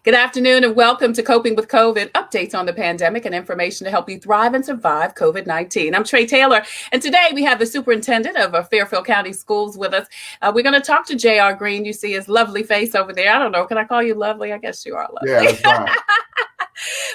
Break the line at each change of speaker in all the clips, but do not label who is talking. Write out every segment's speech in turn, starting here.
Good afternoon and welcome to Coping with COVID, updates on the pandemic and information to help you thrive and survive COVID-19. I'm Tre Tailor, and today we have the superintendent of Fairfield County Schools with us. We're going to talk to J.R. Green. You see his lovely face over there. I don't know. Can I call you lovely? I guess you are lovely.
Yeah, that's right.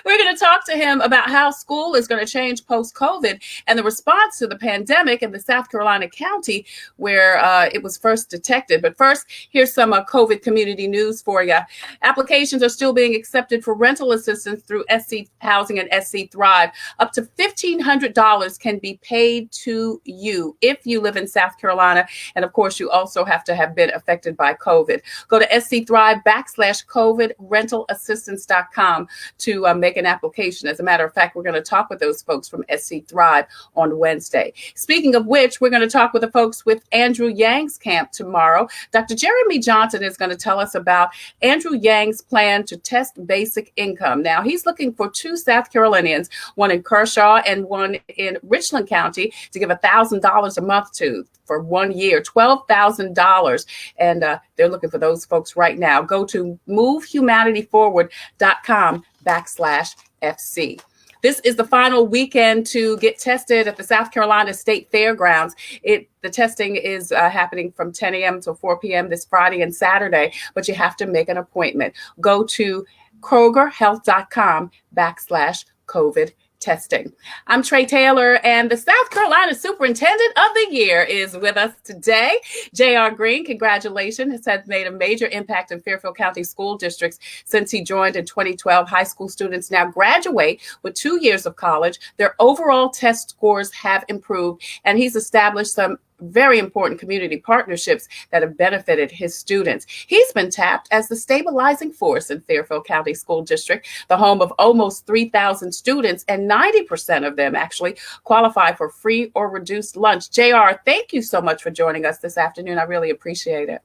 We're going to talk to him about how school is going to change post-COVID and the response to the pandemic in the South Carolina county where it was first detected. But first, here's some COVID community news for you. Applications are still being accepted for rental assistance through SC Housing and SC Thrive. Up to $1,500 can be paid to you if you live in South Carolina. And of course, you also have to have been affected by COVID. Go to SC Thrive /COVID rentalassistance.com to make an application. As a matter of fact, we're going to talk with those folks from SC Thrive on Wednesday. Speaking of which, we're going to talk with the folks with Andrew Yang's camp tomorrow. Dr. Jeremy Johnson is going to tell us about Andrew Yang's plan to test basic income. Now, he's looking for two South Carolinians, one in Kershaw and one in Richland County, to give $1,000 a month to for 1 year, $12,000. And they're looking for those folks right now. Go to movehumanityforward.com /FC. This is the final weekend to get tested at the South Carolina State Fairgrounds. The testing is happening from 10 a.m. to 4 p.m. this Friday and Saturday, but you have to make an appointment. Go to krogerhealth.com /COVID testing. I'm Tre Tailor, and the South Carolina Superintendent of the Year is with us today. J.R. Green, congratulations, has made a major impact in Fairfield County School Districts since he joined in 2012. High school students now graduate with 2 years of college. Their overall test scores have improved, and he's established some very important community partnerships that have benefited his students. He's been tapped as the stabilizing force in Fairfield County School District, the home of almost 3,000 students, and 90% of them actually qualify for free or reduced lunch. JR, thank you so much for joining us this afternoon. I really appreciate it.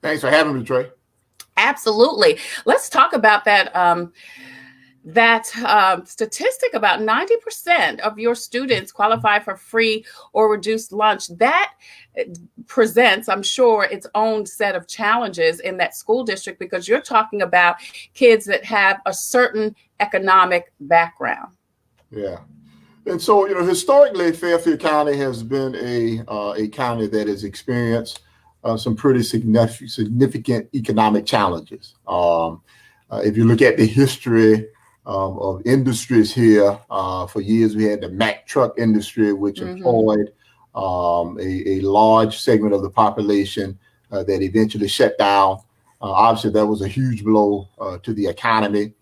Thanks for having me, Tre.
Absolutely. Let's talk about that statistic. About 90% of your students qualify for free or reduced lunch. That presents, I'm sure, its own set of challenges in that school district, because you're talking about kids that have a certain economic background.
Yeah. And so, historically, Fairfield County has been a county that has experienced some pretty significant economic challenges. If you look at the history of industries here, for years we had the Mack truck industry, which employed a large segment of the population that eventually shut down. Obviously, that was a huge blow to the economy.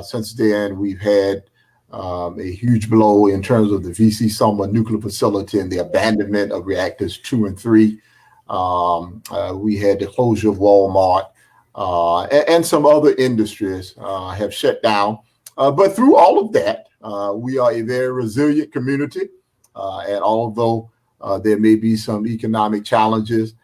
Since then, we've had a huge blow in terms of the VC Summer nuclear facility and the abandonment of reactors 2 and 3. We had the closure of Walmart, and some other industries have shut down. But through all of that, we are a very resilient community. And although there may be some economic challenges,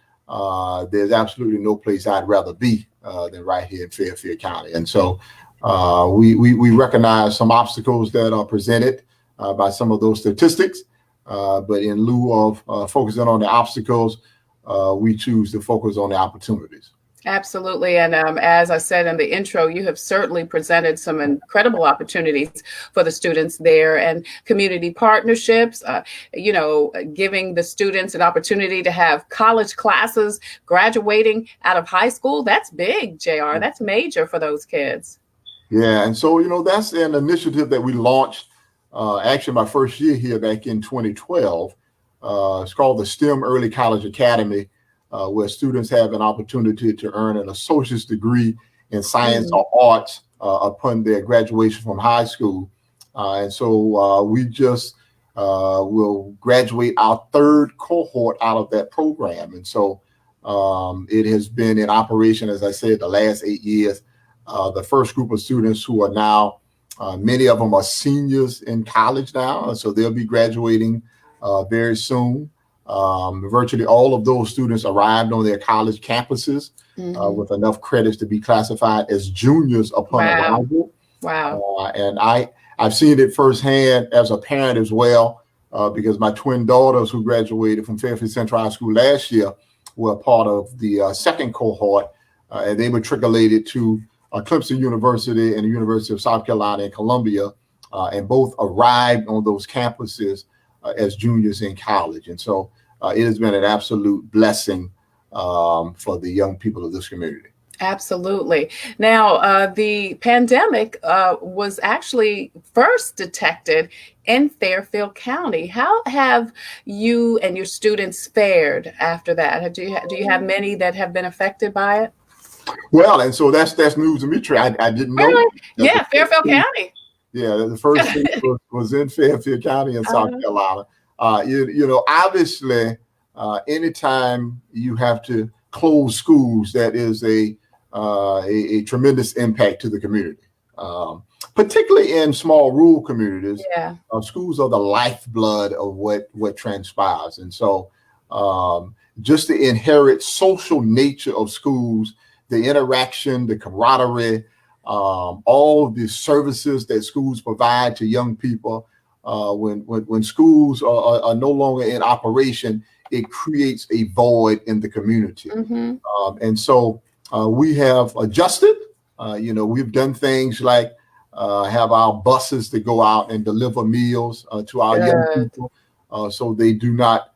there's absolutely no place I'd rather be than right here in Fairfield County. And so we recognize some obstacles that are presented by some of those statistics. But in lieu of focusing on the obstacles, we choose to focus on the opportunities.
Absolutely. And as I said in the intro, you have certainly presented some incredible opportunities for the students there, and community partnerships, giving the students an opportunity to have college classes graduating out of high school. That's big, JR. That's major for those kids.
Yeah. And so, that's an initiative that we launched actually my first year here back in 2012. It's called the STEM Early College Academy, where students have an opportunity to earn an associate's degree in science or arts upon their graduation from high school. And so we just will graduate our third cohort out of that program. And so it has been in operation, as I said, the last 8 years. The first group of students who are now, many of them are seniors in college now, so they'll be graduating very soon. Virtually all of those students arrived on their college campuses with enough credits to be classified as juniors upon arrival.
Wow.
And I've seen it firsthand as a parent as well, because my twin daughters who graduated from Fairfield Central High School last year were part of the second cohort, and they matriculated to Clemson University and the University of South Carolina and Columbia, and both arrived on those campuses as juniors in college. And so it has been an absolute blessing for the young people of this community.
Absolutely. Now, the pandemic was actually first detected in Fairfield County. How have you and your students fared after that? Do you have many that have been affected by it?
Well, and so that's news to me, Trey. I didn't know.
Really? Yeah, Fairfield County.
Yeah, the first thing was in Fairfield County in South Carolina. Obviously, anytime you have to close schools, that is a tremendous impact to the community, particularly in small rural communities.
Yeah.
Schools are the lifeblood of what transpires. And so just the inherent social nature of schools, the interaction, the camaraderie, all of the services that schools provide to young people, when schools are no longer in operation, it creates a void in the community.
Mm-hmm.
And so we have adjusted. We've done things like have our buses to go out and deliver meals to our young people, so they do not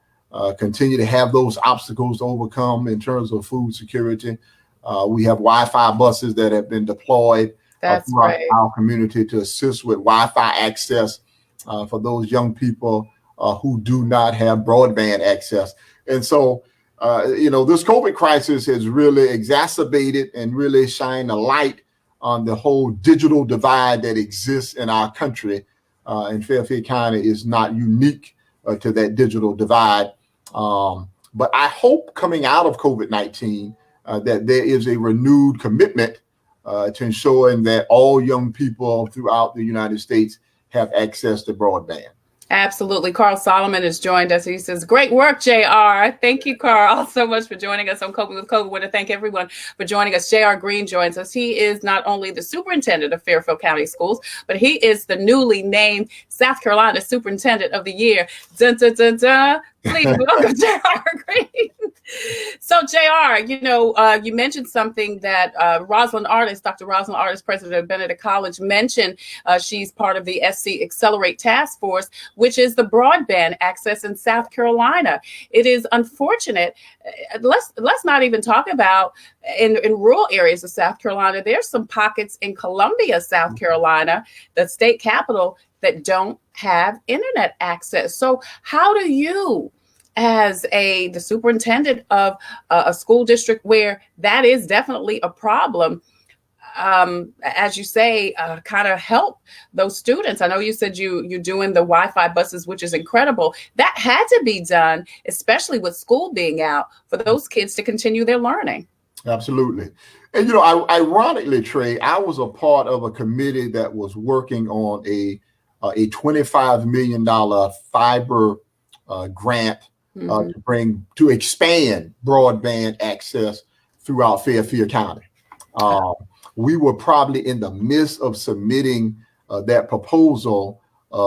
continue to have those obstacles to overcome in terms of food security. We have Wi-Fi buses that have been deployed throughout our community to assist with Wi-Fi access for those young people who do not have broadband access. And so, this COVID crisis has really exacerbated and really shined a light on the whole digital divide that exists in our country. And Fairfield County is not unique to that digital divide. But I hope coming out of COVID-19 that there is a renewed commitment to ensuring that all young people throughout the United States have access to broadband.
Absolutely. Carl Solomon has joined us. He says, great work, JR. Thank you, Carl, so much for joining us on Coping with COVID. I want to thank everyone for joining us. JR Green joins us. He is not only the superintendent of Fairfield County Schools, but he is the newly named South Carolina Superintendent of the Year. Dun, dun, dun, dun. Please welcome JR Green. So, JR, you mentioned something that Rosalind Artis, Dr. Rosalind Artis, president of Benedict College, mentioned. She's part of the SC Accelerate Task Force, which is the broadband access in South Carolina. It is unfortunate. Let's not even talk about in rural areas of South Carolina. There's some pockets in Columbia, South Carolina, the state capital, that don't have internet access. So how do you, as the superintendent of a school district where that is definitely a problem, as you say, kind of help those students? I know you said you're doing the Wi-Fi buses, which is incredible. That had to be done, especially with school being out, for those kids to continue their learning.
Absolutely. And, ironically, Trey, I was a part of a committee that was working on a $25 million fiber grant to expand broadband access throughout Fairfield County. We were probably in the midst of submitting that proposal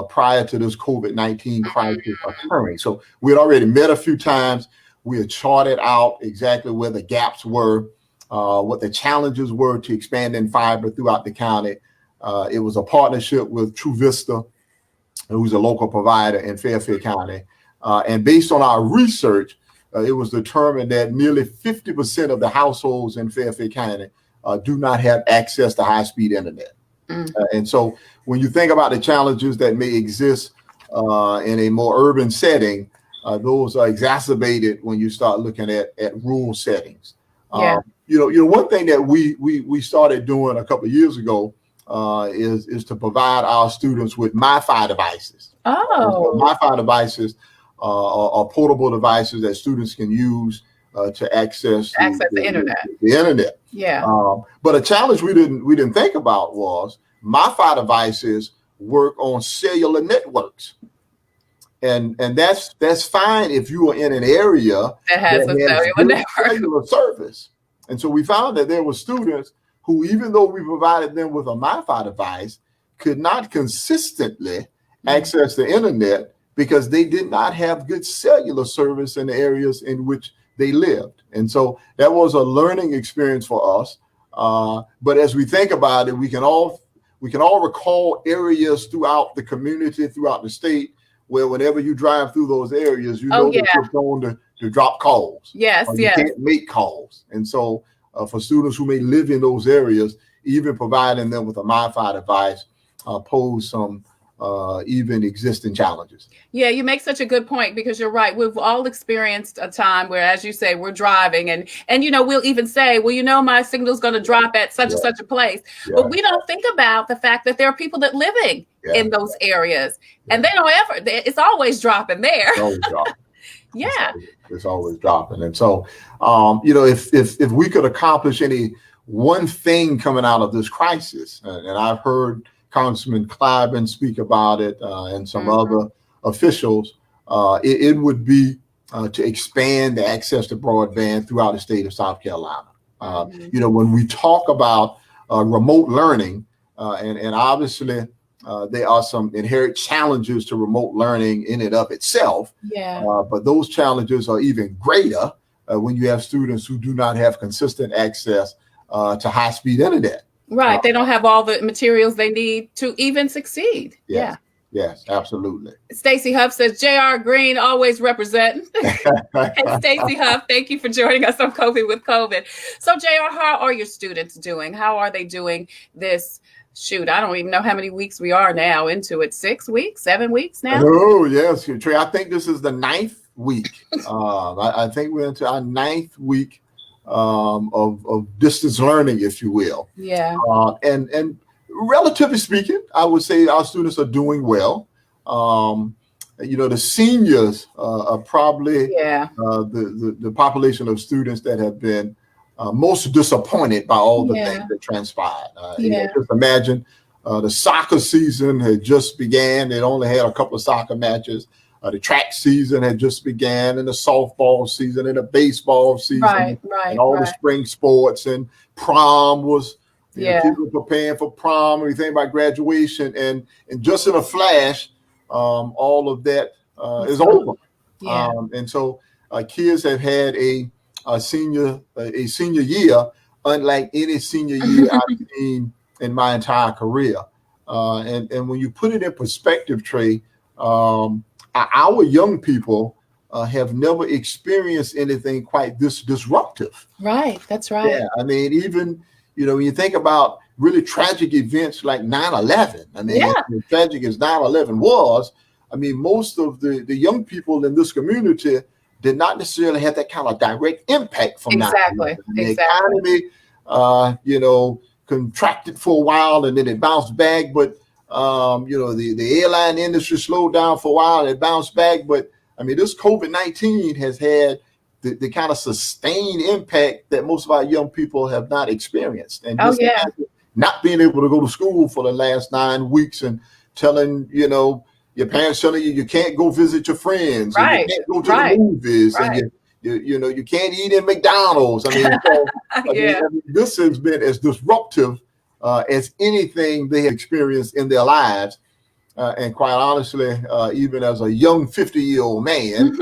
prior to this COVID-19 crisis occurring. So we had already met a few times. We had charted out exactly where the gaps were, what the challenges were to expanding fiber throughout the county. It was a partnership with True Vista, who's a local provider in Fairfield County. And based on our research, it was determined that nearly 50% of the households in Fairfield County do not have access to high-speed internet. And so when you think about the challenges that may exist in a more urban setting, those are exacerbated when you start looking at rural settings. One thing that we started doing a couple of years ago is to provide our students with MiFi devices. So MiFi devices are portable devices that students can use to access the internet. The internet.
Yeah.
But a challenge we didn't think about was MiFi devices work on cellular networks. And that's fine if you are in an area
that has a
cellular service. And so we found that there were students who, even though we provided them with a MiFi device, could not consistently access the internet because they did not have good cellular service in the areas in which they lived. And so that was a learning experience for us. But as we think about it, we can all recall areas throughout the community, throughout the state, where whenever you drive through those areas, you know that you're prone to drop calls.
Yes,
or you can't make calls. And so for students who may live in those areas, even providing them with a modified device pose some even existing challenges.
Yeah, you make such a good point, because you're right. We've all experienced a time where, as you say, we're driving and we'll even say, well, my signal's going to drop at such and such a place. But we don't think about the fact that there are people that living in those areas and they don't it's always dropping there.
It's always dropping.
Yeah.
It's always dropping. And so, if we could accomplish any one thing coming out of this crisis, and I've heard Congressman Clyburn speak about it and some other officials, it would be to expand the access to broadband throughout the state of South Carolina. When we talk about remote learning, and obviously there are some inherent challenges to remote learning in and of itself. But those challenges are even greater when you have students who do not have consistent access to high-speed internet.
Right. They don't have all the materials they need to even succeed.
Yes, absolutely.
Stacey Huff says, J.R. Green always representing. Hey, Stacey Huff, thank you for joining us on COVID with COVID. So, J.R., how are your students doing? How are they doing this? Shoot, I don't even know how many weeks we are now into it. 6 weeks, 7 weeks now?
Oh, yes, Trey. I think this is the 9th week. I think we're into our 9th week of distance learning, if you will.
Yeah.
And relatively speaking, I would say our students are doing well. The seniors are probably the population of students that have been most disappointed by all the things that transpired. Just imagine the soccer season had just began. They'd only had a couple of soccer matches. The track season had just began, and the softball season, and the baseball season, and all the spring sports, and prom was. People preparing for prom, everything about graduation, and just in a flash, all of that is over. And so kids have had a senior year unlike any senior year I've seen in my entire career. And when you put it in perspective, Trey, our young people have never experienced anything quite this disruptive.
Right, that's right.
Yeah, I mean, even when you think about really tragic events like 9/11, I mean, as tragic as 9/11 was, I mean, most of the young people in this community did not necessarily have that kind of direct impact from 9/11. The economy, contracted for a while and then it bounced back. But, the airline industry slowed down for a while and it bounced back. But, I mean, this COVID-19 has had the kind of sustained impact that most of our young people have not experienced. And not being able to go to school for the last 9 weeks and telling, your parents telling you can't go visit your friends, and you can't go to the movies, and you can't eat in McDonald's. I mean, this has been as disruptive as anything they have experienced in their lives. And quite honestly, even as a young 50-year-old man,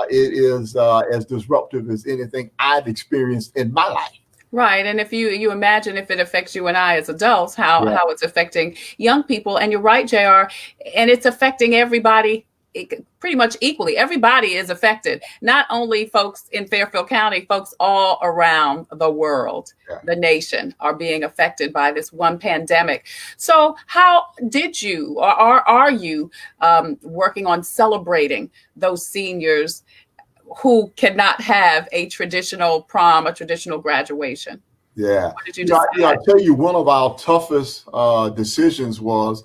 it is as disruptive as anything I've experienced in my life.
Right. And if you imagine if it affects you and I as adults, how it's affecting young people. And you're right, JR, and it's affecting everybody pretty much equally. Everybody is affected, not only folks in Fairfield County, folks all around the world, the nation are being affected by this one pandemic. So how did you, or are you working on celebrating those seniors who cannot have a traditional prom, a traditional graduation?
Yeah.
What did you decide?
I tell you, one of our toughest decisions was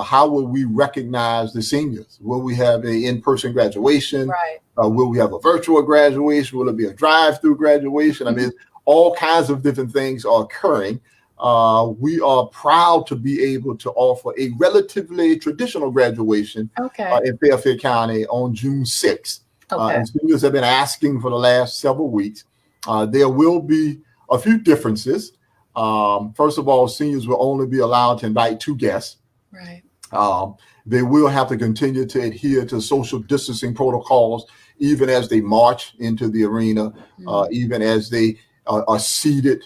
how will we recognize the seniors? Will we have an in-person graduation?
Right.
Will we have a virtual graduation? Will it be a drive-through graduation? I mean, all kinds of different things are occurring. We are proud to be able to offer a relatively traditional graduation in Fairfield County on June 6th. And seniors have been asking for the last several weeks. There will be a few differences. First of all, seniors will only be allowed to invite 2 guests.
Right.
They will have to continue to adhere to social distancing protocols, even as they march into the arena, even as they are seated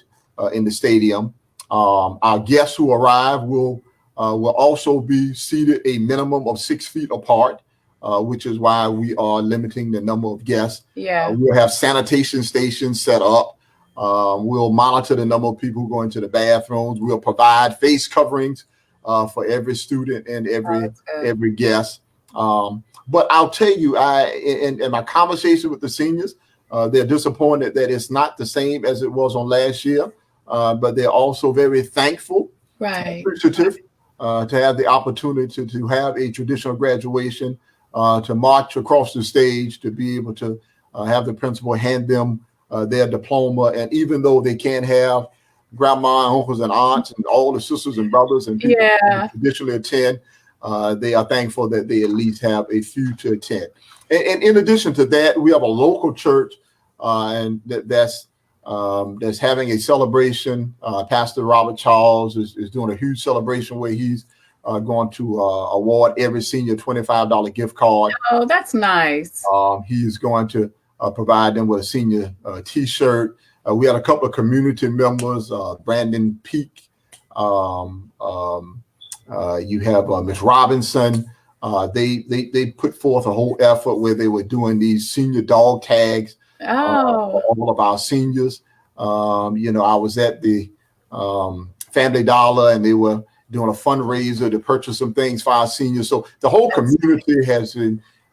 in the stadium. Our guests who arrive will also be seated a minimum of 6 feet apart, which is why we are limiting the number of guests.
Yeah.
We'll have sanitation stations set up. We'll monitor the number of people who go into the bathrooms. We'll provide face coverings for every student and every guest. But I'll tell you, in my conversation with the seniors, they're disappointed that it's not the same as it was on last year, but they're also very thankful, appreciative to have the opportunity to have a traditional graduation, to march across the stage, to be able to have the principal hand them their diploma. And even though they can't have grandma and uncles and aunts and all the sisters and brothers and people who traditionally attend, they are thankful that they at least have a few to attend. And in addition to that, we have a local church and that's having a celebration. Pastor Robert Charles is doing a huge celebration where he's going to award every senior $25 gift card.
Oh, that's nice.
He's going to provide them with a senior T-shirt. We had a couple of community members, Brandon Peak. You have Ms. Robinson. They put forth a whole effort where they were doing these senior dog tags for all of our seniors. I was at the Family Dollar and they were doing a fundraiser to purchase some things for our seniors. So the whole community has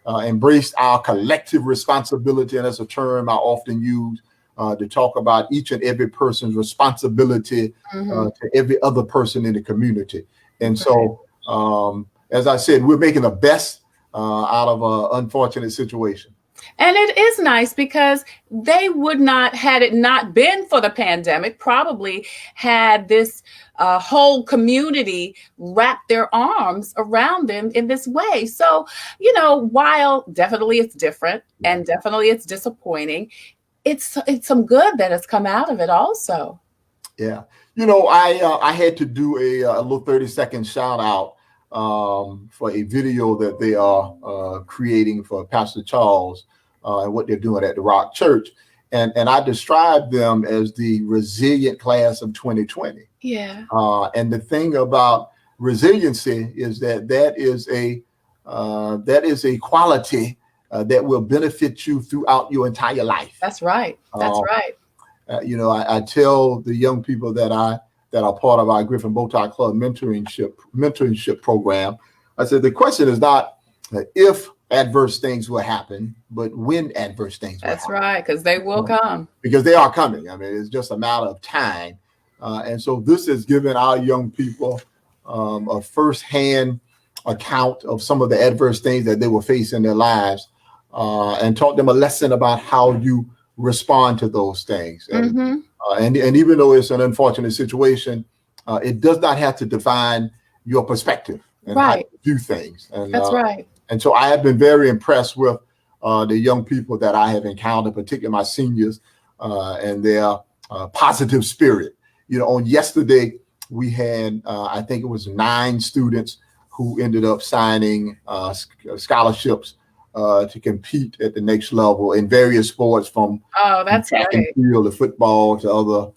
embraced our collective responsibility, and that's a term I often use to talk about each and every person's responsibility to every other person in the community. And so, as I said, we're making the best out of an unfortunate situation.
And it is nice because they would not, had it not been for the pandemic, probably had this whole community wrap their arms around them in this way. So, while definitely it's different and definitely it's disappointing, it's some good that has come out of it also.
Yeah. I had to do a little 30-second shout out for a video that they are creating for Pastor Charles and what they're doing at the Rock Church. And I described them as the resilient class of 2020.
Yeah.
And the thing about resiliency is that is a quality that will benefit you throughout your entire life.
That's right. That's right.
I tell the young people that are part of our Griffin Bowtie Club mentorship program, I said, the question is not if adverse things will happen, but when adverse things will happen.
That's right, because they will come.
Because they are coming. I mean, it's just a matter of time. And so this has given our young people a firsthand account of some of the adverse things that they will face in their lives and taught them a lesson about how you respond to those things. And, and even though it's an unfortunate situation, it does not have to define your perspective and how you do things. And,
that's right.
And so I have been very impressed with the young people that I have encountered, particularly my seniors, and their positive spirit. On yesterday, we had, I think it was 9 students who ended up signing scholarships to compete at the next level in various sports, from track and field to football to other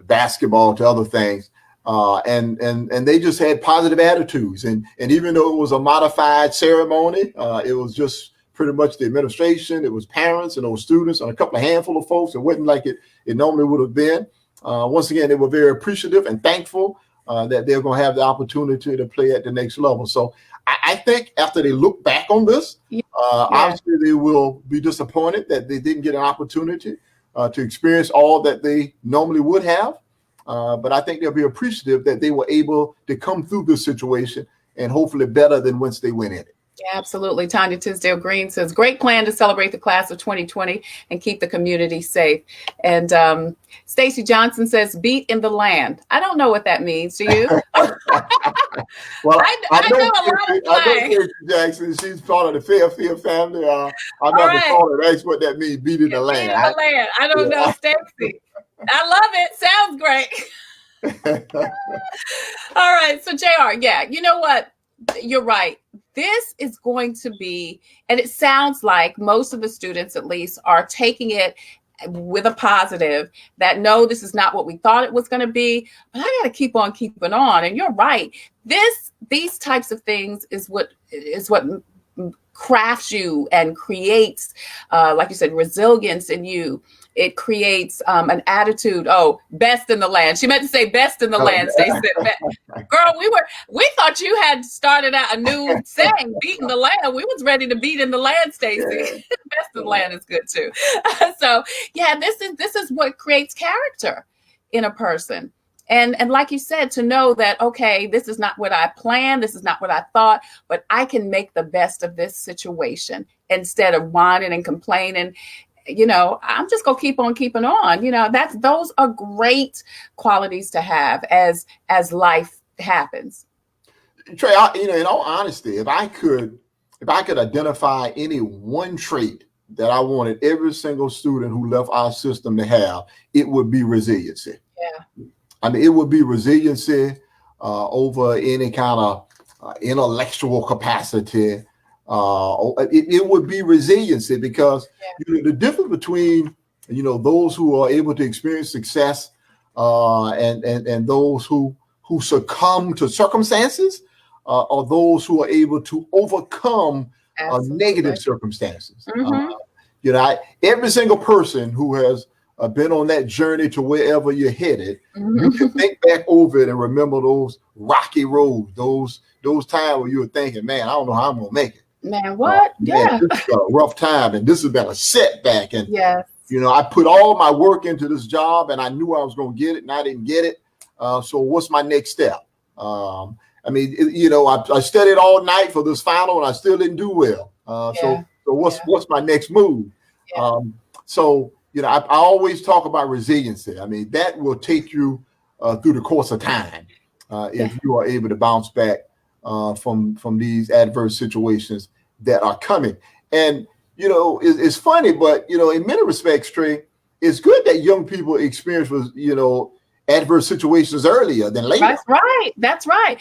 basketball to other things. And they just had positive attitudes. And even though it was a modified ceremony, it was just pretty much the administration, it was parents and those students and a couple of handful of folks. It wasn't like it normally would have been. Once again, they were very appreciative and thankful that they're going to have the opportunity to play at the next level. So I think after they look back on this, obviously they will be disappointed that they didn't get an opportunity to experience all that they normally would have. But I think they'll be appreciative that they were able to come through this situation and hopefully better than once they went in it.
Yeah, absolutely. Tanya Tisdale Green says, great plan to celebrate the class of 2020 and keep the community safe. And Stacy Johnson says, beat in the land. I don't know what that means. Do you?
Well,
I know a lot of
I know Jackson. She's part of the Fairfield family. I'm not the caller. That's what that means, beat in the land.
Beat in the land. I don't know, Stacy. I love it. Sounds great. All right. So, JR, you know what? You're right. This is going to be, and it sounds like most of the students at least are taking it with a positive that no, this is not what we thought it was going to be, but I got to keep on keeping on. And you're right. These types of things is what crafts you and creates, like you said, resilience in you. It creates an attitude. Oh, best in the land. She meant to say best in the land, Stacey. Girl, we thought you had started out a new saying, beating the land. We was ready to beat in the land, Stacey. Best in the land is good too. So yeah, this is what creates character in a person. And like you said, to know that, okay, this is not what I planned, this is not what I thought, but I can make the best of this situation instead of whining and complaining. I'm just gonna keep on keeping on. Those are great qualities to have as life happens.
Trey, in all honesty, if I could identify any one trait that I wanted every single student who left our system to have, it would be resiliency.
Yeah.
I mean, it would be resiliency over any kind of intellectual capacity. It would be resiliency because the difference between those who are able to experience success and those who succumb to circumstances are those who are able to overcome negative circumstances. Every single person who has been on that journey to wherever you're headed, you can think back over it and remember those rocky roads, those times where you were thinking, man, I don't know how I'm gonna make it.
Man, what?
Man, this is a rough time, and this has been a setback. And I put all my work into this job, and I knew I was going to get it, and I didn't get it. So what's my next step? I studied all night for this final, and I still didn't do well. So what's my next move? I always talk about resiliency. I mean, that will take you through the course of time if you are able to bounce back from these adverse situations that are coming. And it's funny, but in many respects, Trey, it's good that young people experience adverse situations earlier than later.
That's right.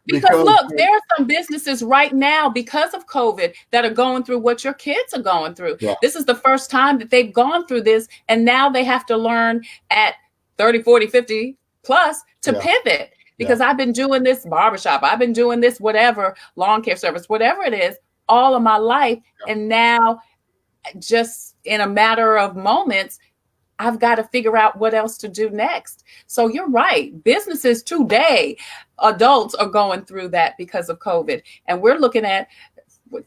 Because look, there are some businesses right now because of COVID that are going through what your kids are going through. This is the first time that they've gone through this, and now they have to learn at 30, 40, 50 plus to pivot. Because I've been doing this barbershop, I've been doing this whatever, lawn care service, whatever it is, all of my life. And now, just in a matter of moments, I've got to figure out what else to do next. So you're right. Businesses today, adults are going through that because of COVID. And we're looking at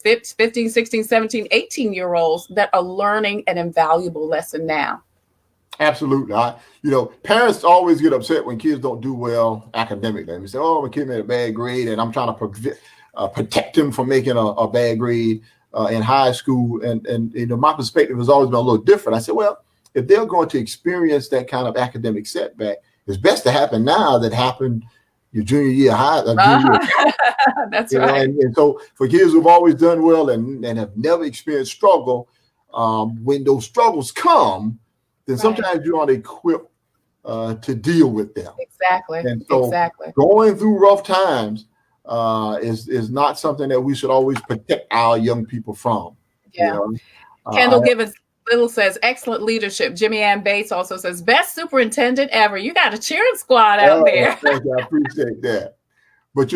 15, 16, 17, 18-year-olds that are learning an invaluable lesson now.
Absolutely. Parents always get upset when kids don't do well academically. They say, oh, my kid made a bad grade, and I'm trying to protect him from making a bad grade in high school. And my perspective has always been a little different. I said, well, if they're going to experience that kind of academic setback, it's best to happen now than happen your junior year high.
That's right.
And so for kids who've always done well and have never experienced struggle, when those struggles come, then sometimes you aren't equipped to deal with them.
Exactly.
And so going through rough times is not something that we should always protect our young people from.
Kendall Givens Little says, excellent leadership. Jimmy Ann Bates also says, best superintendent ever. You got a cheering squad out there.
Thank you. I appreciate that. But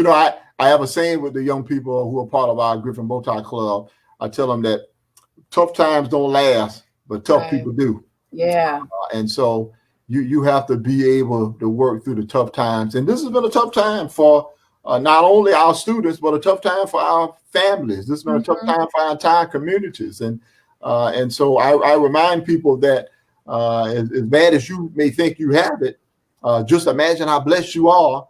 I have a saying with the young people who are part of our Griffin Bowtie Club. I tell them that tough times don't last, but tough people do. And so you have to be able to work through the tough times. And this has been a tough time for not only our students, but a tough time for our families. This has been a tough time for our entire communities. And so I remind people that as bad as you may think you have it, just imagine how blessed you are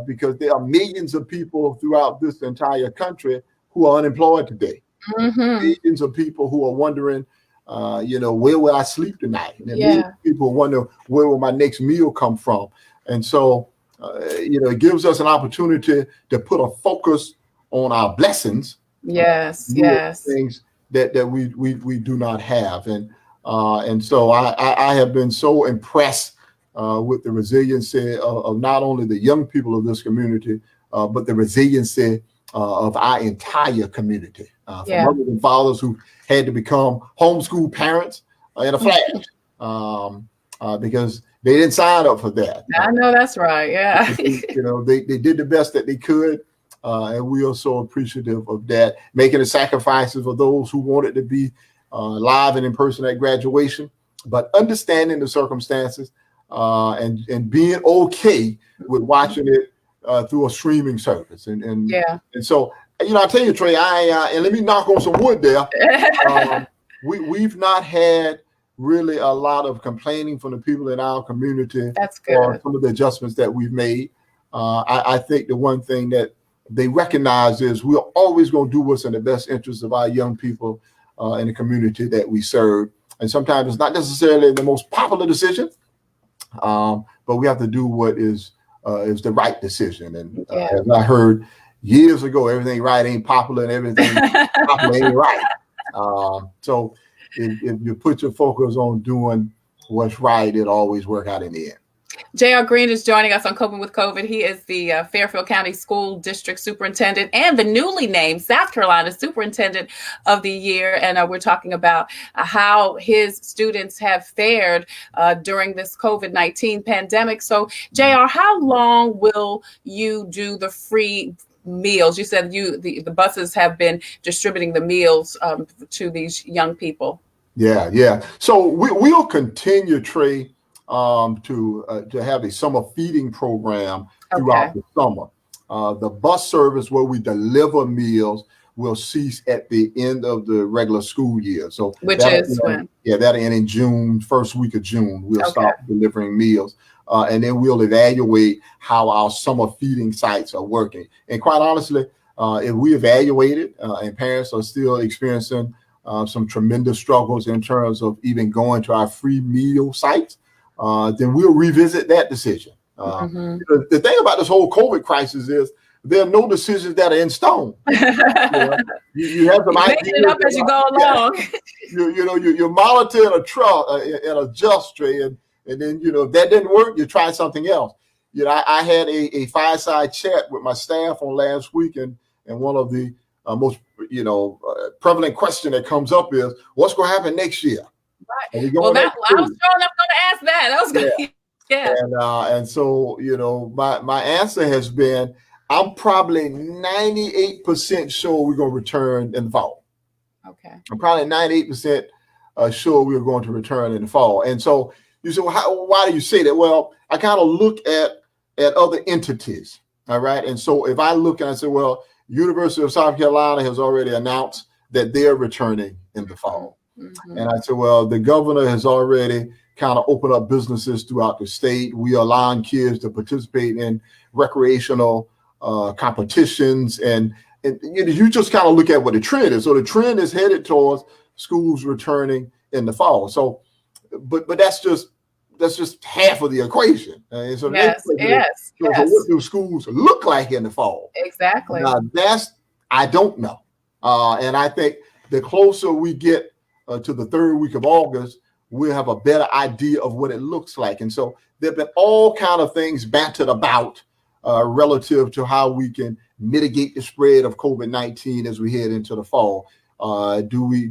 because there are millions of people throughout this entire country who are unemployed today. Millions of people who are wondering, where will I sleep tonight? And people wonder, where will my next meal come from? And so, it gives us an opportunity to put a focus on our blessings. Things that we do not have. And so I have been so impressed with the resiliency of not only the young people of this community, but the resiliency of our entire community. From mothers and fathers who had to become homeschool parents in a flash, because they didn't sign up for that.
I know that's right. Yeah.
They did the best that they could. And we are so appreciative of that, making the sacrifices for those who wanted to be live and in person at graduation, but understanding the circumstances and being okay with watching it through a streaming service. And so, I tell you, Trey, and let me knock on some wood there. We've not had really a lot of complaining from the people in our community.
That's good.
For some of the adjustments that we've made. I think the one thing that they recognize is we're always going to do what's in the best interest of our young people in the community that we serve. And sometimes it's not necessarily the most popular decision, but we have to do what is the right decision. And as I heard years ago, everything right ain't popular and everything popular ain't right. So if you put your focus on doing what's right, it'll always work out in the end.
J.R. Green is joining us on Coping with COVID. He is the Fairfield County School District Superintendent and the newly named South Carolina Superintendent of the Year. And we're talking about how his students have fared during this COVID-19 pandemic. So, J.R., how long will you do the free meals? You said the buses have been distributing the meals to these young people.
Yeah. So we'll continue, Trey, to have a summer feeding program throughout the summer. The bus service where we deliver meals will cease at the end of the regular school year. So
which is when?
Yeah, that'll end in June, first week of June. We'll stop delivering meals. And then we'll evaluate how our summer feeding sites are working. And quite honestly, if we evaluate it and parents are still experiencing some tremendous struggles in terms of even going to our free meal sites, then we'll revisit that decision. The thing about this whole COVID crisis is there are no decisions that are in stone. You have some ideas.
Making it up as you go along.
You monitor and adjust, Trey, and then if that didn't work, you try something else. I had a fireside chat with my staff on last week, and one of the most prevalent question that comes up is, what's going to happen next year?
Right. I was going to ask that.
And so my answer has been, I'm probably 98% sure we're going to return in the fall.
Okay.
I'm probably 98% sure we're going to return in the fall. And so you say, well, why do you say that? Well, I kind of look at other entities. All right. And so if I look and I say, well, University of South Carolina has already announced that they're returning in the fall. And I said, well, the governor has already kind of opened up businesses throughout the state. We are allowing kids to participate in recreational competitions. And you just kind of look at what the trend is. So the trend is headed towards schools returning in the fall. So, but that's just half of the equation. And so
yes.
So what do schools look like in the fall?
Exactly.
Now I don't know. And I think the closer we get to the third week of August, we'll have a better idea of what it looks like. And so there've been all kind of things bantered about relative to how we can mitigate the spread of COVID-19 as we head into the fall. Do we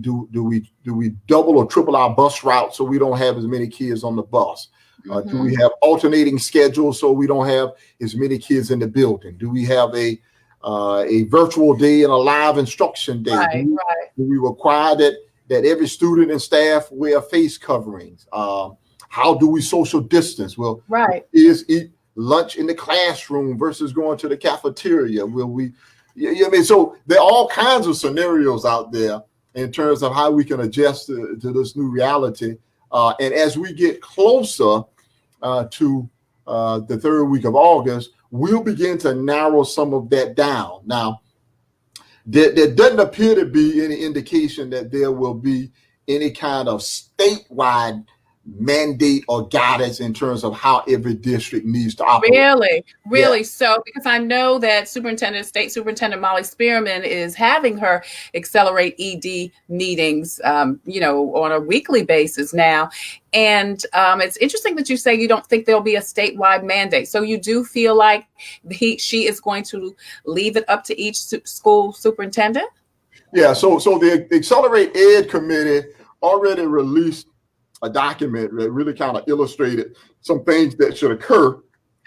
double or triple our bus routes so we don't have as many kids on the bus? Do we have alternating schedules so we don't have as many kids in the building? Do we have a virtual day and a live instruction day? Do we require that every student and staff wear face coverings? How do we social distance? Well, is eat lunch in the classroom versus going to the cafeteria? Will we? So there are all kinds of scenarios out there in terms of how we can adjust to this new reality. And as we get closer to the third week of August, we'll begin to narrow some of that down. Now, there doesn't appear to be any indication that there will be any kind of statewide mandate or guidance in terms of how every district needs to operate.
Really. Yeah. So, because I know that State Superintendent Molly Spearman is having her Accelerate ED meetings, on a weekly basis now. And it's interesting that you say you don't think there'll be a statewide mandate. So you do feel like she is going to leave it up to each school superintendent?
Yeah. So the Accelerate Ed committee already released a document that really kind of illustrated some things that should occur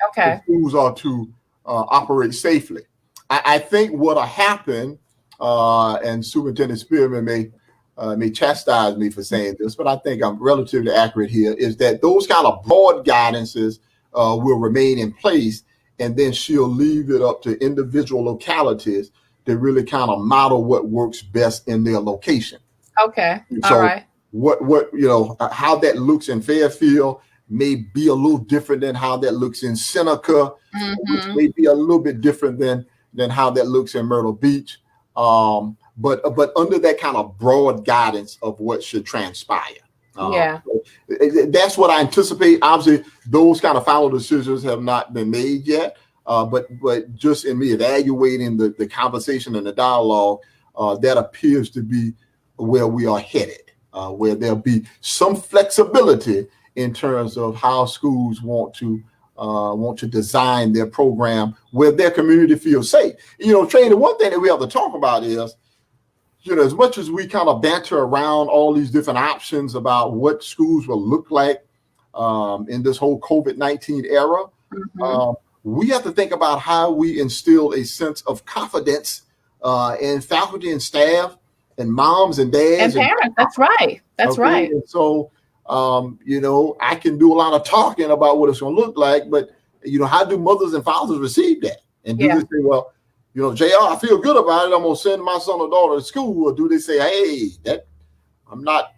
Okay.
if schools are to operate safely. I think what'll happen, and Superintendent Spearman may chastise me for saying this, but I think I'm relatively accurate here, is that those kind of broad guidances will remain in place, and then she'll leave it up to individual localities to really kind of model what works best in their location.
Okay.
So
all right.
what how that looks in Fairfield may be a little different than how that looks in Seneca, which may be a little bit different than how that looks in Myrtle Beach. But under that kind of broad guidance of what should transpire.
Yeah.
That's what I anticipate. Obviously, those kind of final decisions have not been made yet. But just in me evaluating the conversation and the dialogue, that appears to be where we are headed, where there'll be some flexibility in terms of how schools want to design their program where their community feels safe. Trey, the one thing that we have to talk about is, as much as we kind of banter around all these different options about what schools will look like in this whole COVID-19 era, we have to think about how we instill a sense of confidence in faculty and staff and moms and dads
and parents. That's right. That's right.
And so, I can do a lot of talking about what it's going to look like, but how do mothers and fathers receive that? And do they say, well, JR, I feel good about it, I'm going to send my son or daughter to school? Or do they say, hey, I'm not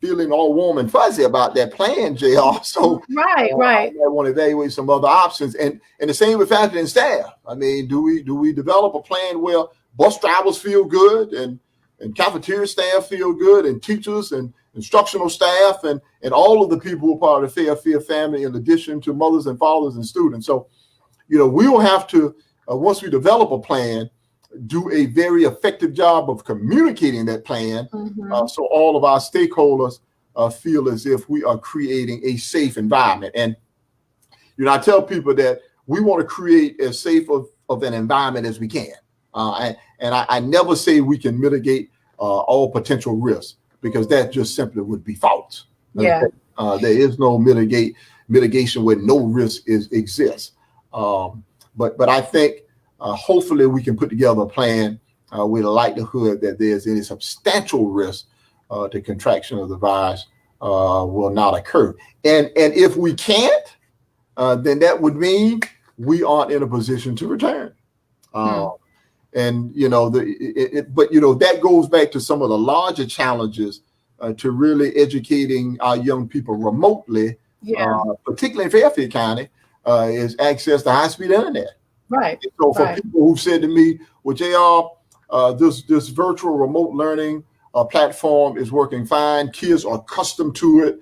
feeling all warm and fuzzy about that plan, JR? So
right.
I want to evaluate some other options. And the same with faculty and staff. I mean, do we develop a plan where bus drivers feel good and cafeteria staff feel good, and teachers and instructional staff and all of the people who are part of the Fairfield family, in addition to mothers and fathers and students? So, we will have to, once we develop a plan, do a very effective job of communicating that plan, so all of our stakeholders feel as if we are creating a safe environment. And I tell people that we want to create as safe of an environment as we can. I never say we can mitigate all potential risks, because that just simply would be false.
Yeah.
There is no mitigation where no risk exists. But I think hopefully we can put together a plan with a likelihood that there's any substantial risk to contraction of the virus will not occur. And if we can't, then that would mean we aren't in a position to return. And that goes back to some of the larger challenges to really educating our young people remotely, particularly in Fairfield County, is access to high-speed internet.
Right.
And so for people who said to me, well, JR, this virtual remote learning platform is working fine. Kids are accustomed to it.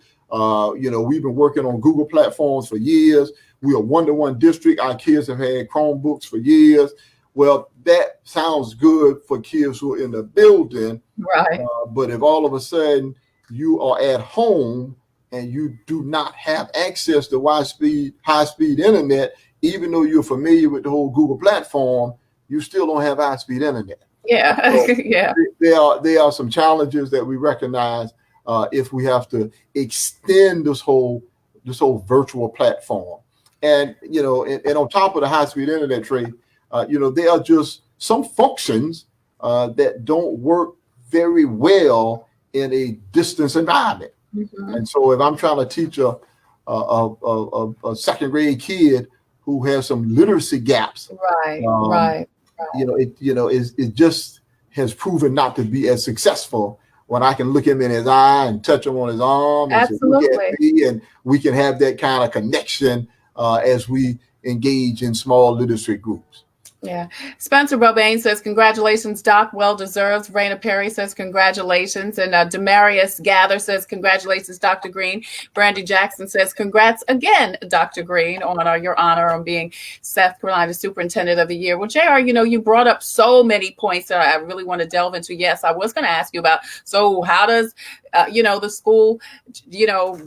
We've been working on Google platforms for years. We're a one-to-one district. Our kids have had Chromebooks for years. Well, that sounds good for kids who are in the building.
Right.
But if all of a sudden you are at home and you do not have access to high-speed internet, even though you're familiar with the whole Google platform, you still don't have high-speed internet.
Yeah.
So there are some challenges that we recognize if we have to extend this whole virtual platform. And and on top of the high-speed internet, Trey, there are just some functions that don't work very well in a distance environment. And so if I'm trying to teach a second grade kid who has some literacy gaps, it just has proven not to be as successful when I can look him in his eye and touch him on his arm.
Absolutely.
And we can have that kind of connection as we engage in small literacy groups.
Yeah. Spencer Robain says, congratulations, Doc. Well deserved. Raina Perry says, congratulations. And Demarius Gather says, congratulations, Dr. Green. Brandy Jackson says, congrats again, Dr. Green, on your honor on being South Carolina Superintendent of the Year. Well, JR, you brought up so many points that I really want to delve into. Yes, I was going to ask you about, so how does, the school,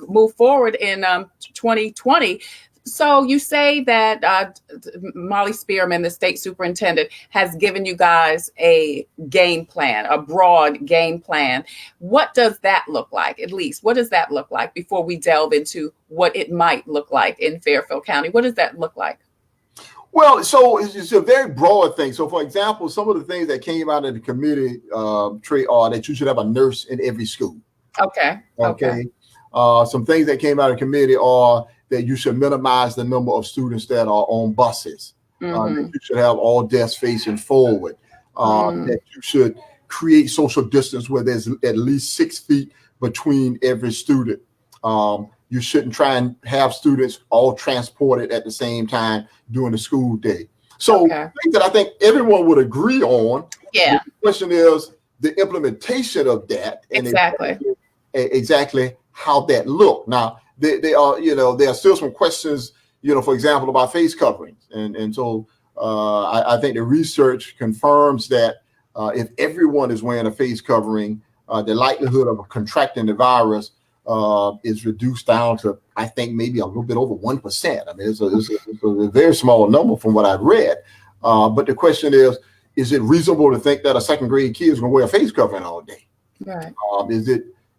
move forward in 2020? So you say that Molly Spearman, the state superintendent, has given you guys a game plan, a broad game plan. What does that look like? At least, what does that look like before we delve into what it might look like in Fairfield County? What does that look like?
Well, so it's a very broad thing. So, for example, some of the things that came out of the committee, Tre, are that you should have a nurse in every school.
Okay.
Some things that came out of the committee are that you should minimize the number of students that are on buses. That you should have all desks facing forward. That you should create social distance where there's at least 6 feet between every student. You shouldn't try and have students all transported at the same time during the school day. So things that I think everyone would agree on.
Yeah.
The question is the implementation of that. And exactly how that look. Now, they are, there are still some questions, for example, about face coverings. And so I think the research confirms that if everyone is wearing a face covering, the likelihood of contracting the virus is reduced down to, I think, maybe a little bit over 1%. I mean, it's a very small number from what I've read. But the question is it reasonable to think that a second grade kid is going to wear a face covering all day?
Right.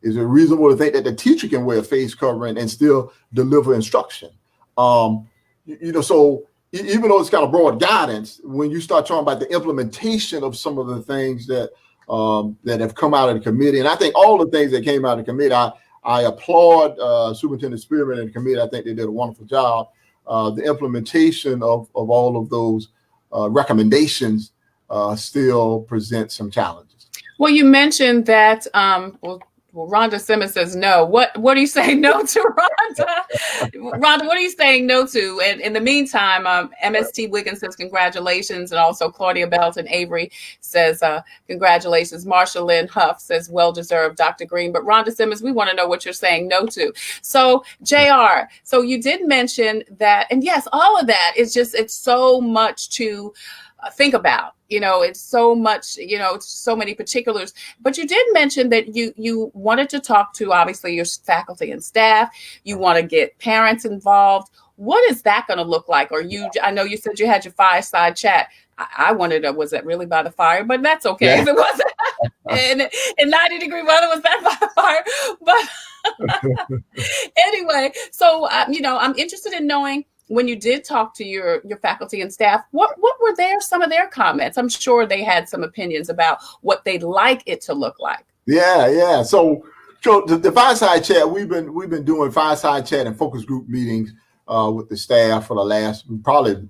Is it reasonable to think that the teacher can wear a face covering and still deliver instruction? So even though it's kind of broad guidance, when you start talking about the implementation of some of the things that have come out of the committee, and I think all the things that came out of the committee, I applaud Superintendent Spearman and the committee. I think they did a wonderful job. The implementation of all of those recommendations still presents some challenges.
Well, you mentioned that, Rhonda Simmons says no. What are you saying no to, Rhonda? Rhonda, what are you saying no to? And in the meantime, MST Wiggins says congratulations. And also Claudia Belton Avery says congratulations. Marsha Lynn Huff says well-deserved, Dr. Green. But Rhonda Simmons, we want to know what you're saying no to. So JR, so you did mention that, and yes, all of that is just, it's so much to think about. It's so much, it's so many particulars, but you did mention that you wanted to talk to, obviously, your faculty and staff. You want to get parents involved. What is that going to look like? I know you said you had your fireside chat. I wondered, was that really by the fire? But that's okay. Yeah. If it wasn't, and 90-degree weather, was that by the fire? But anyway, so, I'm interested in knowing, when you did talk to your faculty and staff, what were some of their comments? I'm sure they had some opinions about what they'd like it to look like.
Yeah. So the fireside chat, we've been doing fireside chat and focus group meetings with the staff for the last probably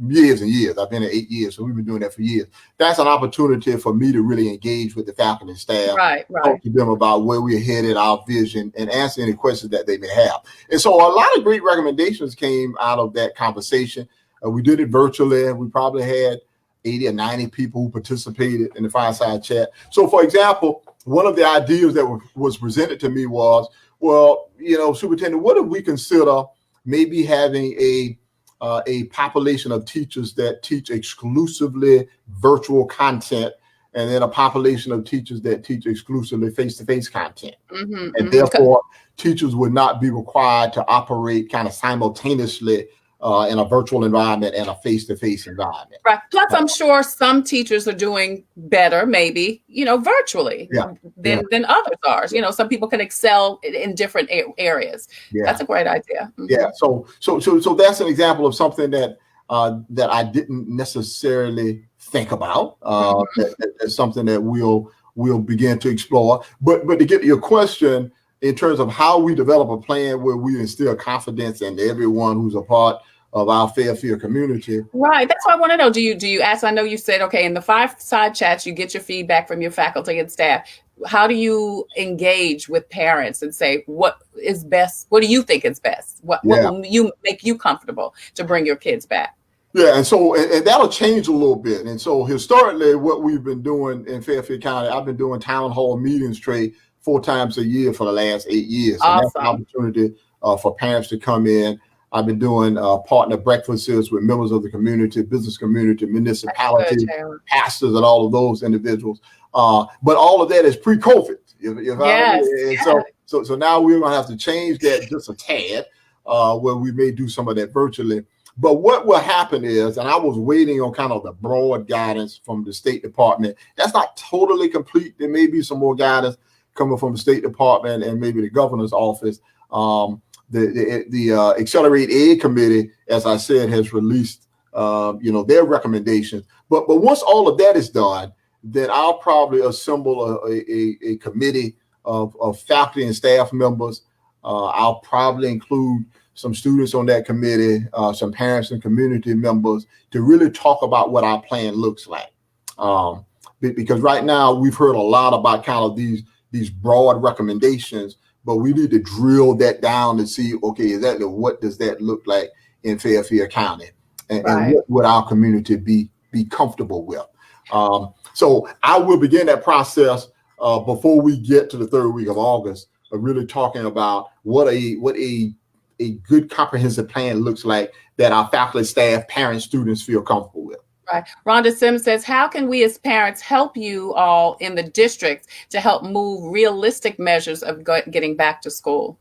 years and years. I've been here 8 years, so we've been doing that for years. That's an opportunity for me to really engage with the faculty and staff,
right.
Talk to them about where we're headed, our vision, and answer any questions that they may have. And so a lot of great recommendations came out of that conversation. We did it virtually. We probably had 80 or 90 people who participated in the fireside chat. So, for example, one of the ideas that was presented to me was, well, Superintendent, what if we consider maybe having a population of teachers that teach exclusively virtual content, and then a population of teachers that teach exclusively face-to-face content. And therefore, teachers would not be required to operate kind of simultaneously in a virtual environment and a face-to-face environment.
Right. Plus, I'm sure some teachers are doing better, maybe, virtually than others are. Some people can excel in different areas. Yeah. That's a great idea.
Yeah. So that's an example of something that I didn't necessarily think about. That's something that we'll begin to explore. But to get to your question, in terms of how we develop a plan where we instill confidence in everyone who's a part of our Fairfield community.
Right. That's what I want to know. Do you ask? I know you said, okay, in the fireside chats, you get your feedback from your faculty and staff. How do you engage with parents and say, what is best? What do you think is best? What will make you comfortable to bring your kids back?
Yeah, and that'll change a little bit. And so historically, what we've been doing in Fairfield County, I've been doing town hall meetings, Tre, 4 times a year for the last 8 years.
Awesome.
And that's an opportunity for parents to come in. I've been doing partner breakfasts with members of the community, business community, municipalities, pastors, and all of those individuals. But all of that is pre-COVID.
Yes.
So now we're going to have to change that just a tad. where we may do some of that virtually. But what will happen is, and I was waiting on kind of the broad guidance from the State Department. That's not totally complete. There may be some more guidance coming from the State Department and maybe the governor's office. The Accelerate Aid Committee, as I said, has released their recommendations. But once all of that is done, then I'll probably assemble a committee of faculty and staff members. I'll probably include some students on that committee, some parents and community members, to really talk about what our plan looks like. Because right now we've heard a lot about kind of these broad recommendations, but we need to drill that down to see, okay, exactly what does that look like in Fairfield County, and what would our community be comfortable with. So I will begin that process before we get to the third week of August, of really talking about what a good comprehensive plan looks like that our faculty, staff, parents, students feel comfortable with.
Right. Rhonda Sims says, how can we as parents help you all in the district to help move realistic measures of getting back to school?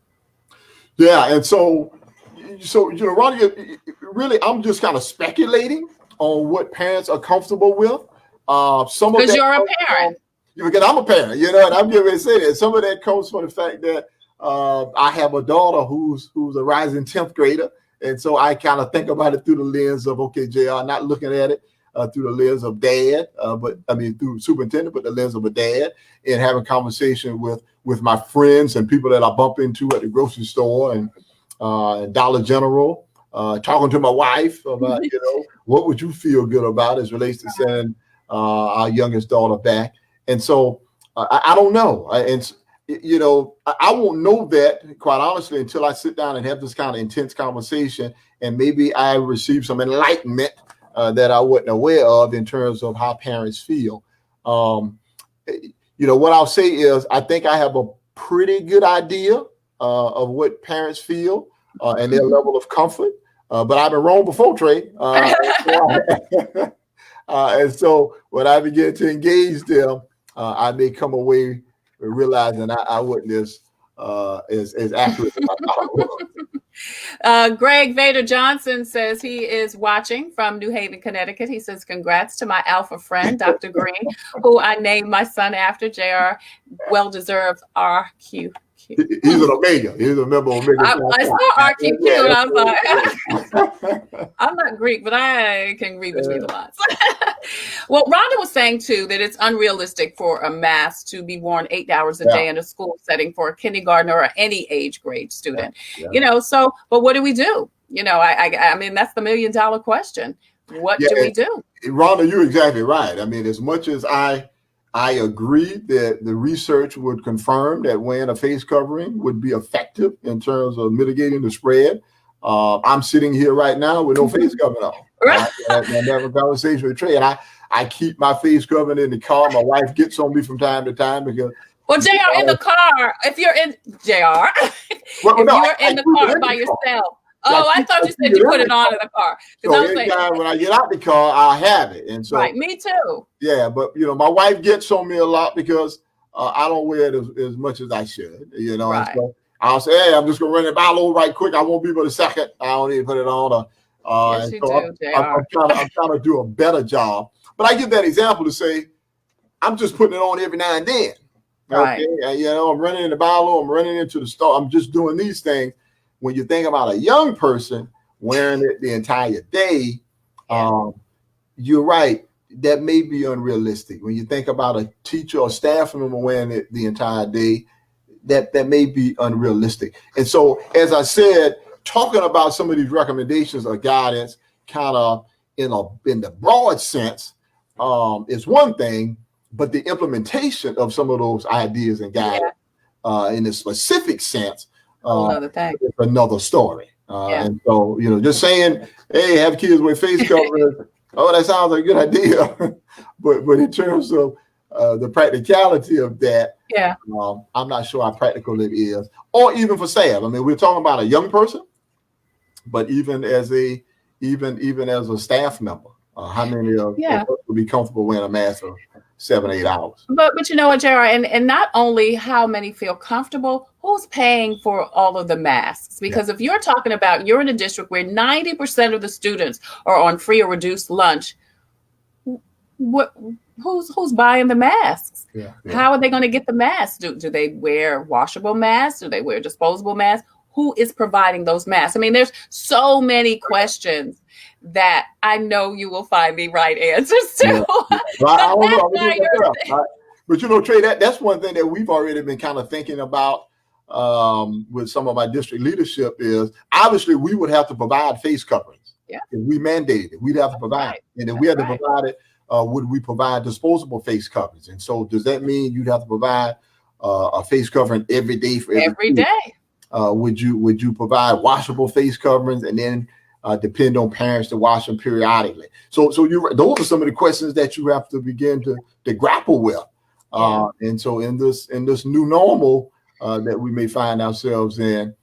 Yeah, and so Rhonda, really, I'm just kind of speculating on what parents are comfortable with.
Because you're a parent.
Because I'm a parent, and I'm getting ready to say that. Some of that comes from the fact that I have a daughter who's a rising 10th grader. And so I kind of think about it through the lens of, okay, JR, not looking at it through the lens of dad, through superintendent, but the lens of a dad, and having conversation with my friends and people that I bump into at the grocery store and Dollar General, talking to my wife about, what would you feel good about as relates to sending our youngest daughter back. And so I don't know. I won't know that, quite honestly, until I sit down and have this kind of intense conversation, and maybe I receive some enlightenment that I wasn't aware of in terms of how parents feel. What I'll say is I think I have a pretty good idea of what parents feel and their level of comfort, but I've been wrong before, Trey. And so when I begin to engage them, I may come away realizing I wasn't as accurate as I thought I was.
Greg Vader Johnson says he is watching from New Haven, Connecticut. He says, congrats to my alpha friend, Dr. Green, who I named my son after. JR, well-deserved RQ.
He's an Omega. He's a member of Omega.
I saw RQQ and I was like, I'm not Greek, but I can read between the lines. Well, Rhonda was saying, too, that it's unrealistic for a mask to be worn 8 hours a day in a school setting for a kindergartner or any age grade student. But what do we do? I mean, that's the $1 million question. What do we do?
Rhonda, you're exactly right. I mean, as much as I agree that the research would confirm that wearing a face covering would be effective in terms of mitigating the spread. I'm sitting here right now with no face covering on. Right. I'm having a conversation with Trey, and I keep my face covering in the car. My wife gets on me from time to time because.
Well, JR, in the car, if you're in JR, you're in the car by yourself. Oh, I thought you said you put it on in the car.
So anytime when I get out the car, I have it. And so,
right, me too.
Yeah, but my wife gets on me a lot because I don't wear it as much as I should.
Right.
And so I'll say, hey, I'm just gonna run it by a little right quick. I won't be but a second. I don't need to put it on.
Yes, you do,
I'm trying to do a better job. But I give that example to say, I'm just putting it on every now and then.
Right.
Okay? I'm running in the Bible. I'm running into the store. I'm just doing these things. When you think about a young person wearing it the entire day, you're right. That may be unrealistic. When you think about a teacher or staff member wearing it the entire day, that may be unrealistic. And so, as I said, talking about some of these recommendations or guidance kind of in the broad sense is one thing, but the implementation of some of those ideas and guidance in a specific sense is another story. And so, just saying, hey, have kids with face coverings, that sounds like a good idea. but in terms of the practicality of that, I'm not sure how practical it is, or even for staff. I mean, we're talking about a young person, but even as a staff member, how many of us would be comfortable wearing a mask? 7, 8 hours.
But you know what, JR, and not only how many feel comfortable, who's paying for all of the masks? Because if you're talking about you're in a district where 90% of the students are on free or reduced lunch, who's buying the masks? How are they going to get the masks? Do they wear washable masks? Do they wear disposable masks? Who is providing those masks? I mean, there's so many questions that I know you will find the right answers to.
But you know, Trey, that's one thing that we've already been kind of thinking about with some of my district leadership is obviously we would have to provide face coverings. If we mandated it, we'd have to provide it. And if we had to provide it, would we provide disposable face coverings? And so does that mean you'd have to provide a face covering every day for every
day?
Would you provide washable face coverings and then depend on parents to wash them periodically? So those are some of the questions that you have to begin to grapple with. And so in this new normal that we may find ourselves in,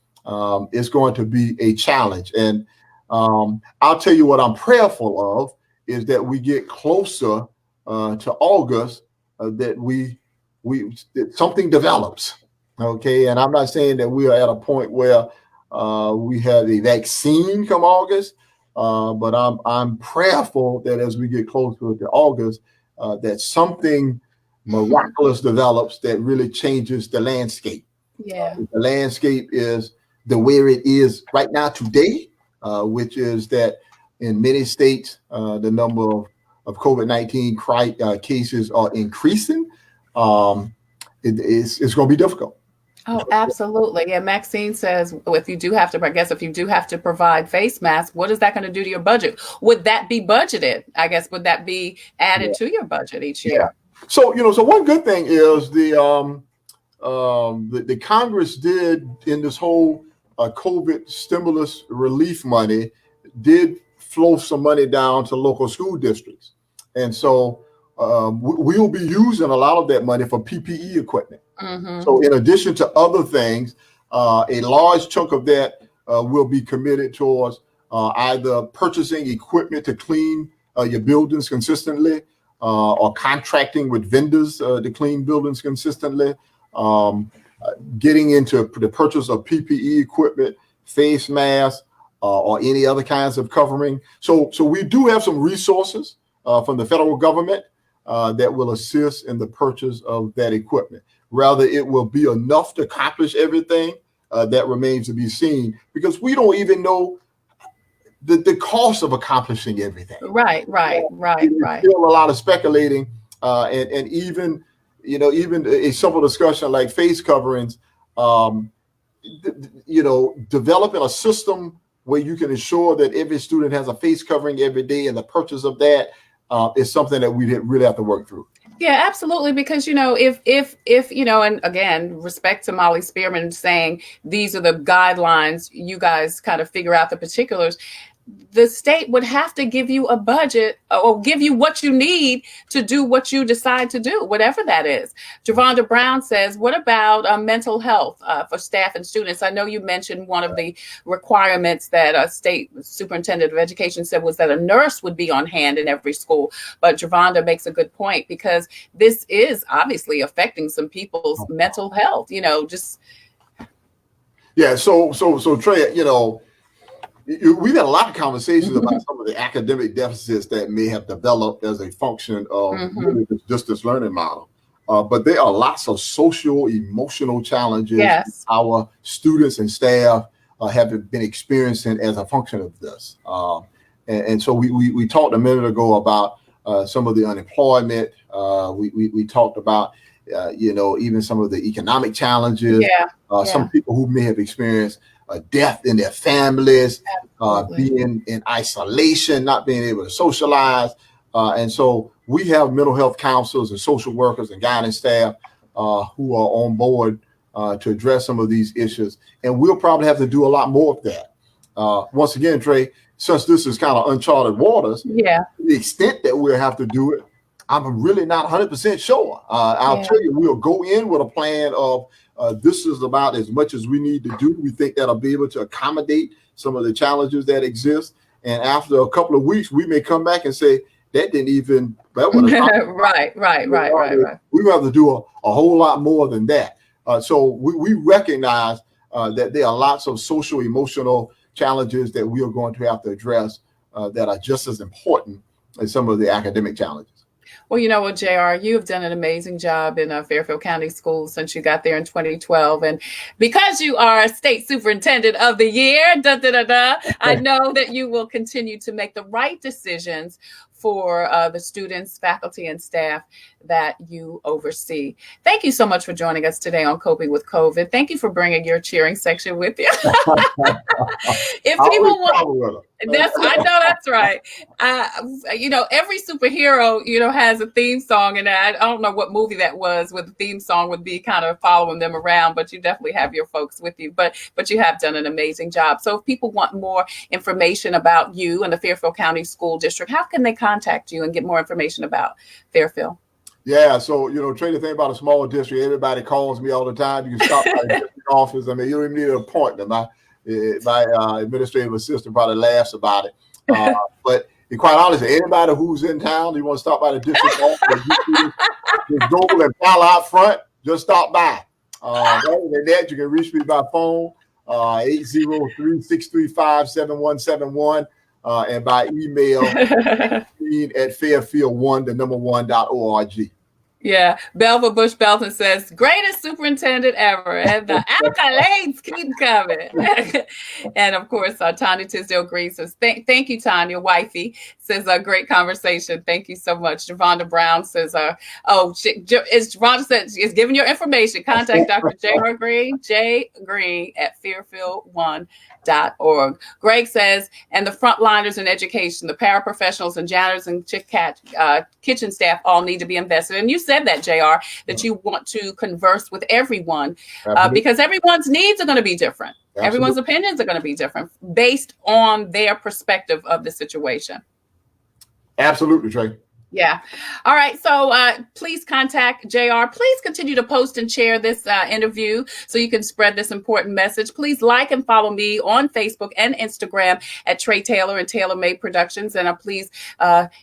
it's going to be a challenge. And I'll tell you what I'm prayerful of is that we get closer to August, that that something develops. Okay, and I'm not saying that we are at a point where we have a vaccine come August, but I'm prayerful that as we get closer to August, that something miraculous develops that really changes the landscape. The landscape is the where it is right now today, which is that in many states, the number of COVID-19 cases are increasing. It's going to be difficult.
Oh, absolutely. Yeah, Maxine says, if you do have to provide face masks, what is that going to do to your budget? Would that be budgeted? I guess, would that be added to your budget each year?
So, so one good thing is the Congress did in this whole COVID stimulus relief money did flow some money down to local school districts. And so we'll be using a lot of that money for PPE equipment. So in addition to other things, a large chunk of that will be committed towards either purchasing equipment to clean your buildings consistently, or contracting with vendors to clean buildings consistently, getting into the purchase of PPE equipment, face masks, or any other kinds of covering. So we do have some resources from the federal government that will assist in the purchase of that equipment. Rather, it will be enough to accomplish everything that remains to be seen, because we don't even know the cost of accomplishing everything. Right. Still a lot of speculating, and even a simple discussion like face coverings. Developing a system where you can ensure that every student has a face covering every day, and the purchase of that is something that we really have to work through.
Yeah, absolutely. Because, if and again, respect to Molly Spearman saying these are the guidelines, you guys kind of figure out the particulars. The state would have to give you a budget or give you what you need to do what you decide to do, whatever that is. Javonda Brown says, what about mental health for staff and students? I know you mentioned one of the requirements that a state superintendent of education said was that a nurse would be on hand in every school. But Javonda makes a good point, because this is obviously affecting some people's mental health,
So Trey, we've had a lot of conversations about some of the academic deficits that may have developed as a function of really this distance learning model. But there are lots of social, emotional challenges our students and staff have been experiencing as a function of this. And so we talked a minute ago about some of the unemployment. We talked about, even some of the economic challenges. Some people who may have experienced death in their families, being in isolation, not being able to socialize. And so we have mental health counselors and social workers and guidance staff who are on board to address some of these issues. And we'll probably have to do a lot more of that. Once again, Trey, since this is kind of uncharted waters, the extent that we'll have to do it, I'm really not 100% sure. I'll tell you, we'll go in with a plan of this is about as much as we need to do. We think that'll be able to accommodate some of the challenges that exist. And after a couple of weeks, we may come back and say, that didn't even, that was
right.
We have to do a whole lot more than that. So we recognize that there are lots of social, emotional challenges that we are going to have to address that are just as important as some of the academic challenges.
Well, you know what, JR, you have done an amazing job in Fairfield County Schools since you got there in 2012. And because you are State Superintendent of the Year, I know that you will continue to make the right decisions for the students, faculty, and staff that you oversee. Thank you so much for joining us today on Coping with COVID. Thank you for bringing your cheering section with you. If people want, I know that's right. Every superhero, has a theme song, and I don't know what movie that was, where the theme song would be kind of following them around, but you definitely have your folks with you. But you have done an amazing job. So if people want more information about you and the Fairfield County School District, how can they contact you and get more information about Fairfield?
Yeah, so Tre, the thing about a small district, everybody calls me all the time. You can stop by the district office. I mean, you don't even need an appointment. My administrative assistant probably laughs about it. But quite honestly, anybody who's in town, you want to stop by the district office, just go and file out front, just stop by. Other than that, you can reach me by phone, 803-635-7171, and by email at fairfield1.org.
Yeah, Belva Bush Belton says, greatest superintendent ever, and the accolades keep coming. And of course, Tanya Tisdale Green says, thank you, Tanya, wifey, says, great conversation. Thank you so much. Javonda Brown says, Javonda says, is giving your information. Contact Dr. J.R. Green, jgreen at fairfield1.org. Greg says, and the frontliners in education, the paraprofessionals and janitors and kitchen staff all need to be invested. And you said that, JR, that you want to converse with everyone because everyone's needs are going to be different. Absolutely. Everyone's opinions are going to be different based on their perspective of the situation.
Absolutely, Tre.
Yeah. All right. So please contact JR. Please continue to post and share this interview so you can spread this important message. Please like and follow me on Facebook and Instagram at Tre Tailor and Tailor Made Productions. And please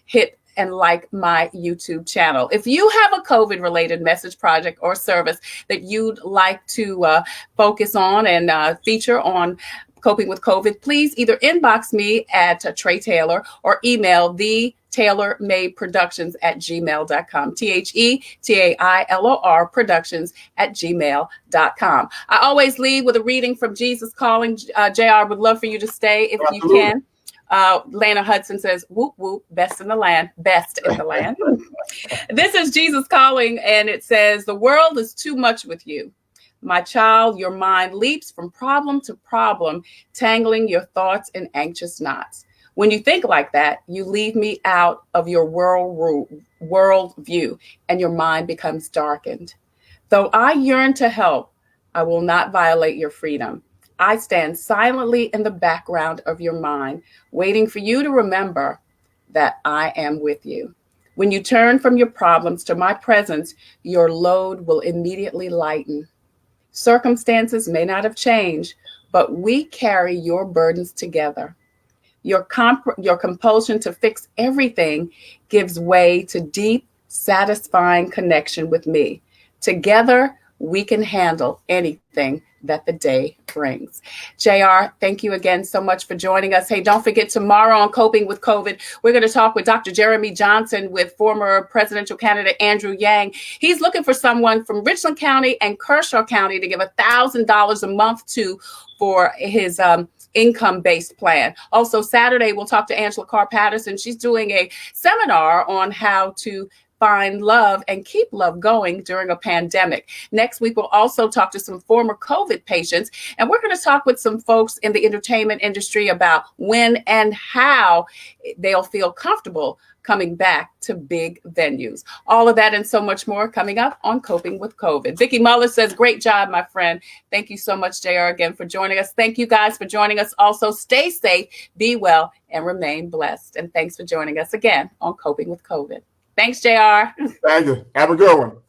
hit and like my YouTube channel. If you have a COVID-related message, project, or service that you'd like to focus on and feature on Coping with COVID, please either inbox me at Tre Tailor or email the Tailor Made Productions at gmail.com. TheTailor Productions@gmail.com. I always lead with a reading from Jesus Calling. JR, would love for you to stay if
Absolutely.
You can. Lana Hudson says, whoop, whoop, best in the land. This is Jesus Calling, and it says, the world is too much with you. My child, your mind leaps from problem to problem, tangling your thoughts in anxious knots. When you think like that, you leave me out of your world view, and your mind becomes darkened. Though I yearn to help, I will not violate your freedom. I stand silently in the background of your mind, waiting for you to remember that I am with you. When you turn from your problems to my presence, your load will immediately lighten. Circumstances may not have changed, but we carry your burdens together. Your compulsion to fix everything gives way to deep, satisfying connection with me. Together, we can handle anything that the day brings. JR, thank you again so much for joining us. Hey, don't forget, tomorrow on Coping with COVID, we're going to talk with Dr. Jeremy Johnson with former presidential candidate Andrew Yang. He's looking for someone from Richland County and Kershaw County to give $1,000 a month to for his income-based plan. Also, Saturday, we'll talk to Angela Carr-Patterson. She's doing a seminar on how to find love and keep love going during a pandemic. Next week, we'll also talk to some former COVID patients, and we're going to talk with some folks in the entertainment industry about when and how they'll feel comfortable coming back to big venues. All of that and so much more coming up on Coping with COVID. Vicki Muller says, great job, my friend. Thank you so much, JR, again for joining us. Thank you guys for joining us. Also, stay safe, be well, and remain blessed. And thanks for joining us again on Coping with COVID. Thanks, JR.
Thank you. Have a good one.